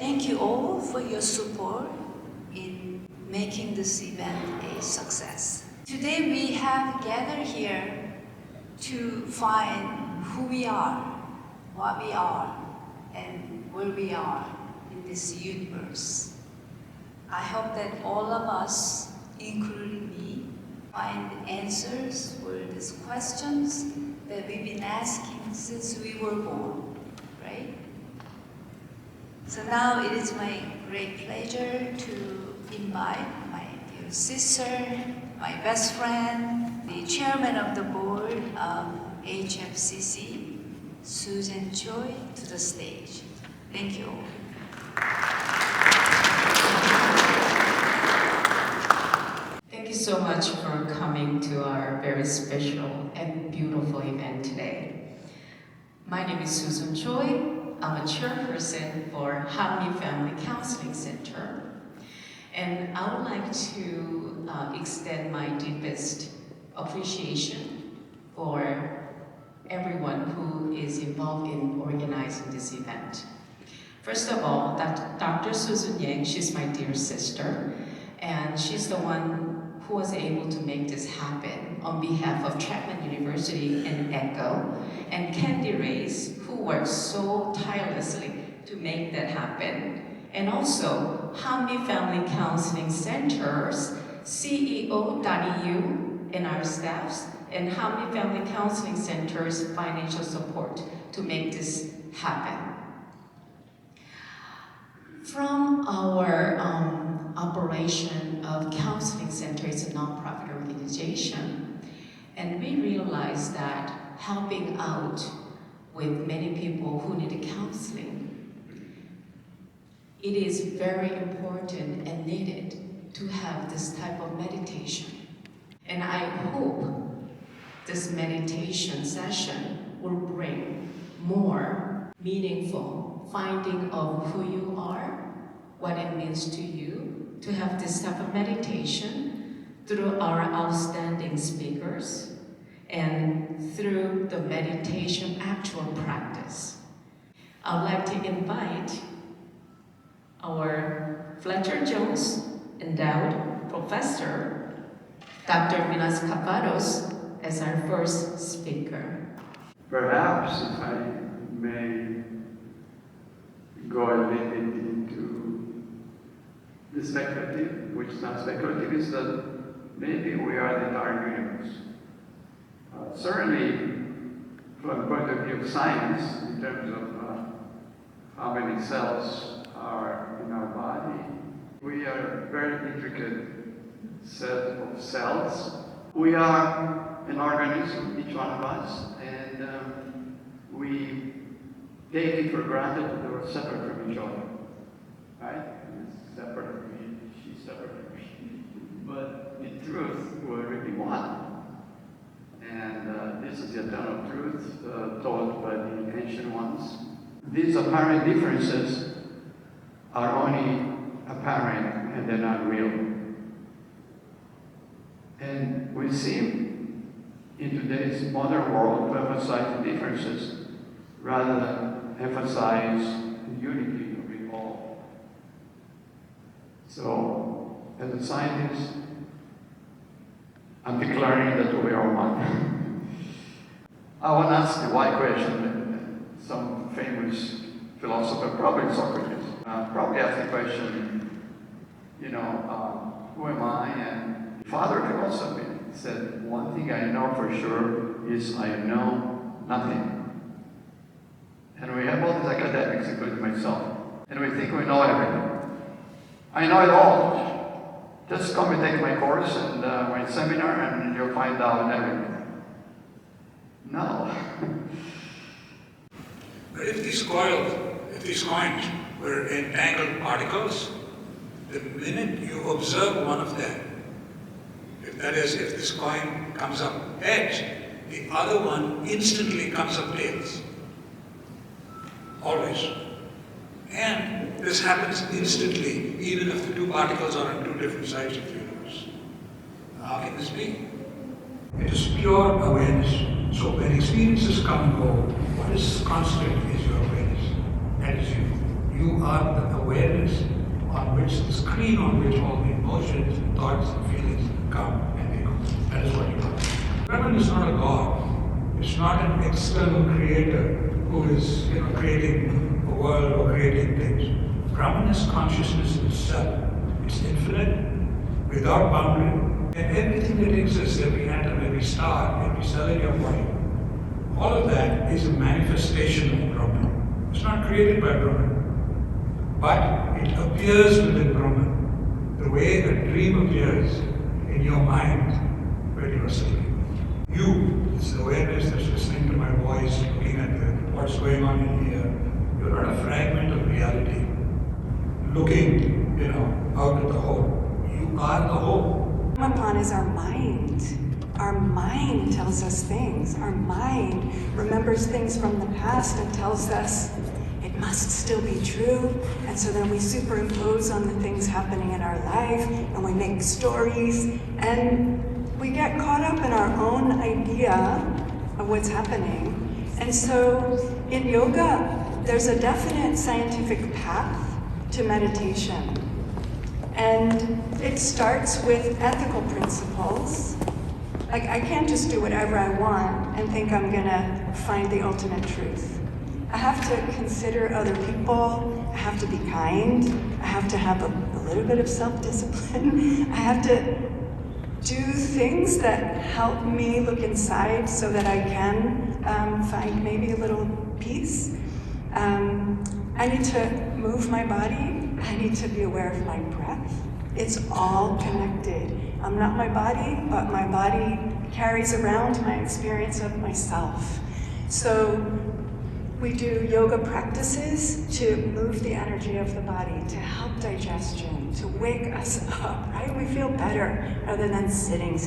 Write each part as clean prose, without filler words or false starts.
Thank you all for your support in making this event a success. Today we have gathered here to find who we are, what we are, and where we are in this universe. I hope that all of us, including me, find answers for these questions that we've been asking since we were born, right? So now it is my great pleasure to invite my dear sister, my best friend, the chairman of the board of HFCC, Susan Choi, to the stage. Thank you all. Thank you so much for coming to our very special and beautiful event today. My name is Susan Choi. I'm a chairperson for Hanmi Family Counseling Center. And I would like to extend my deepest appreciation for everyone who is involved in organizing this event. First of all, Dr. Susan Yang, she's my dear sister, and she's the one who was able to make this happen on behalf of Chapman University and ECHO, and Candy Reyes, who worked so tirelessly to make that happen. And also, Hanmi Family Counseling Center's CEO, Danny Yu, and our staffs, and Hanmi Family Counseling Center's financial support to make this happen. From our operation of Counseling Center, it's a nonprofit organization, and we realized that helping out with many people who need counseling, it is very important and needed to have this type of meditation. And I hope this meditation session will bring more meaningful finding of who you are, what it means to you, to have this type of meditation through our outstanding speakers and through the meditation actual practice. I would like to invite our Fletcher Jones Endowed Professor, Dr. Menas Kafatos, as our first speaker. Perhaps, if I may go a little bit into the speculative, which is not speculative, is that maybe we are the entire universe. Certainly, from the point of view of science, in terms of how many cells are in our body, we are a very intricate set of cells. We are an organism, each one of us, and we take it for granted that we're separate from each other, right? It's separate from me, she's separate from me. But in truth, we're really one. And this is the eternal truth taught by the ancient ones. These apparent differences are only apparent and they're not real. And we seem in today's modern world to emphasize the differences rather than emphasize the unity of it all. So, as a scientist, I'm declaring that we are one. I want to ask the why question that some famous philosopher, probably Socrates, probably asked the question, who am I? And the father of philosophy said, one thing I know for sure is I know nothing. And we have all these academics, including myself, and we think we know everything. I know it all. Just come and take my course and my seminar and you'll find out everything. No. But if these coins were entangled particles, the minute you observe one of them, if this coin comes up heads, the other one instantly comes up tails. Always. And this happens instantly, even if the two particles are on two different sides of the universe. How can this be? It is pure awareness. So when experiences come and go, what is constant is your awareness. That is you. You are the awareness on which the screen on which all the emotions, thoughts, and feelings come and they go. That is what you are. Brahman is not a god. It's not an external creator who is creating a world or creating things. Brahman is consciousness itself. It's infinite, without boundary. And everything that exists, every atom, every star, every cell in your body, all of that is a manifestation of Brahman. It's not created by Brahman, but it appears within Brahman, the way a dream appears in your mind when you are sleeping. You, it's the awareness that's listening to my voice, looking at what's going on in here. You're not a fragment of reality, looking, out at the whole. You are the whole. Brahman is our mind. Our mind tells us things. Our mind remembers things from the past and tells us it must still be true. And so then we superimpose on the things happening in our life and we make stories and we get caught up in our own idea of what's happening. And so in yoga, there's a definite scientific path to meditation. And it starts with ethical principles. Like, I can't just do whatever I want and think I'm gonna find the ultimate truth. I have to consider other people, I have to be kind, I have to have a little bit of self-discipline, I have to do things that help me look inside so that I can find maybe a little peace. I need to move my body, I need to be aware of my breath. It's all connected. I'm not my body, but my body carries around my experience of myself. So we do yoga practices to move the energy of the body, to help digestion, to wake us up, right? We feel better rather than sitting.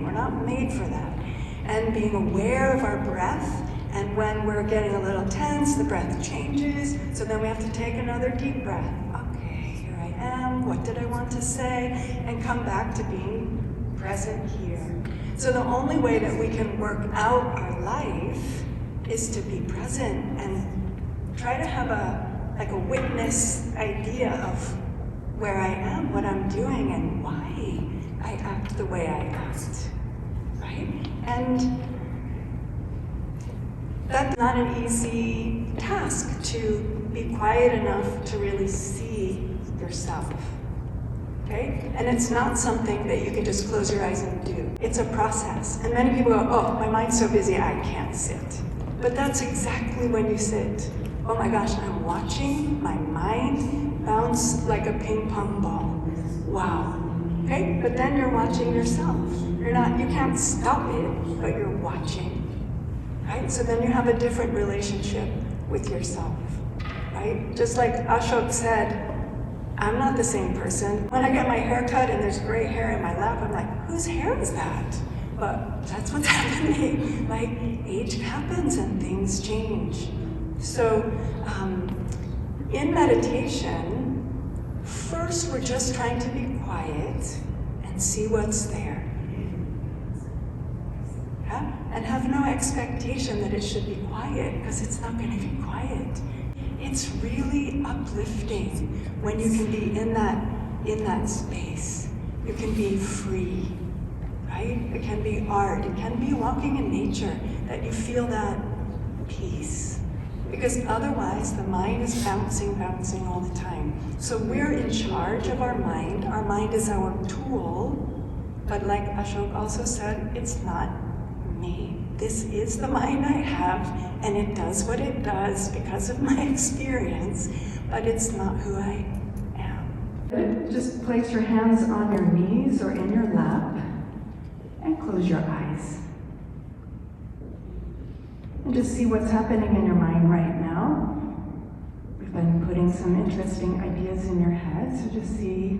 We're not made for that. And being aware of our breath, and when we're getting a little tense, the breath changes, so then we have to take another deep breath. Okay, here I am, what did I want to say? And come back to being present here. So the only way that we can work out our life is to be present and try to have a witness idea of where I am, what I'm doing, and why I act the way I act, right? And that's not an easy task, to be quiet enough to really see yourself, okay? And it's not something that you can just close your eyes and do. It's a process. And many people go, oh, my mind's so busy, I can't sit. But that's exactly when you sit. Oh my gosh, I'm watching my mind bounce like a ping pong ball. Wow, okay? But then you're watching yourself. You can't stop it, but you're watching. Right? So then you have a different relationship with yourself, right? Just like Ashok said, I'm not the same person. When I get my hair cut and there's gray hair in my lap, I'm like, whose hair is that? But that's what's happening. Like, age happens and things change. So in meditation, first we're just trying to be quiet and see what's there. And have no expectation that it should be quiet, because it's not going to be quiet. It's really uplifting when you can be in that space. You can be free, right? It can be art. It can be walking in nature, that you feel that peace. Because otherwise, the mind is bouncing all the time. So we're in charge of our mind. Our mind is our tool, but like Ashok also said, it's not me. This is the mind I have, and it does what it does because of my experience, but it's not who I am. Just place your hands on your knees or in your lap and close your eyes. And just see what's happening in your mind right now. We've been putting some interesting ideas in your head, so just see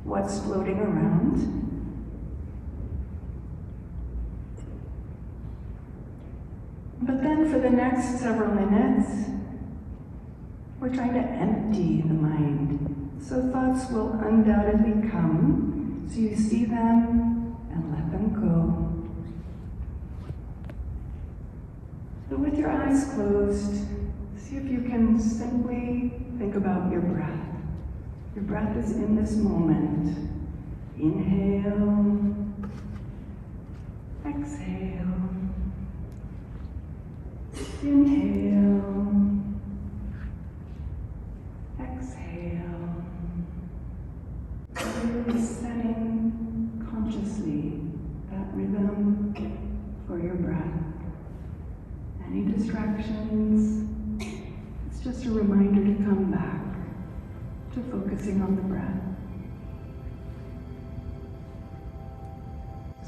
what's floating around. But then for the next several minutes, we're trying to empty the mind. So thoughts will undoubtedly come, so you see them and let them go. But with your eyes closed, See if you can simply think about your breath. Your breath is in this moment. Inhale, exhale, inhale, exhale. Really setting consciously that rhythm for your breath. Any distractions, it's just a reminder to come back to focusing on the breath.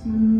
Smooth